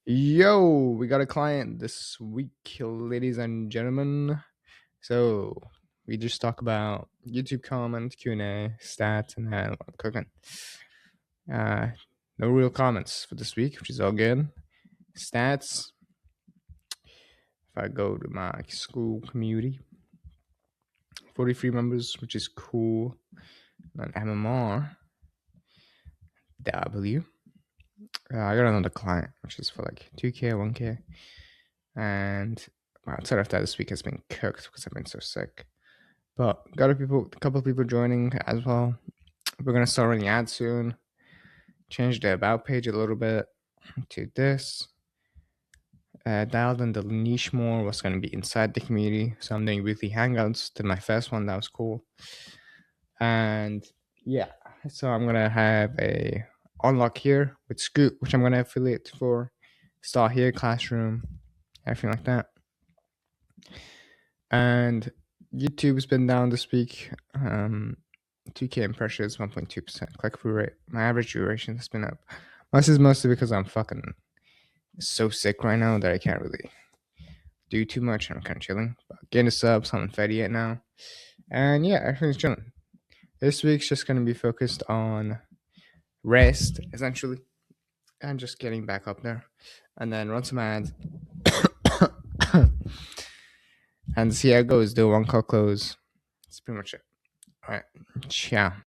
Yo, we got a client this week, ladies and gentlemen. So we just talk about YouTube comment, Q&A, stats, and then cooking. Uh, no real comments for this week, which is all good. Stats. If I go to my school community, 43 members, which is cool. And MMR W. I got another client, which is for like 2K, 1K. And outside of that, this week has been cooked because I've been so sick. But got a couple of people joining as well. We're gonna start running ads soon. Change the about page a little bit to this. Dialed in the niche more. What's gonna be inside the community. So I'm doing weekly hangouts. Did my first one, that was cool. And yeah, so I'm gonna have a unlock here with Scoot, which I'm gonna affiliate for. Start here, classroom, everything like that. And YouTube's been down this week. 2K impressions, 1.2% click-through rate. My average duration has been up. This is mostly because I'm fucking so sick right now that I can't really do too much. I'm kind of chilling. But getting the subs, I'm fed yet now. And yeah, everything's chilling. This week's just going to be focused on rest, essentially, and just getting back up there. And then run some ads. And see how it goes. Do one call close. That's pretty much it. All right. Ciao.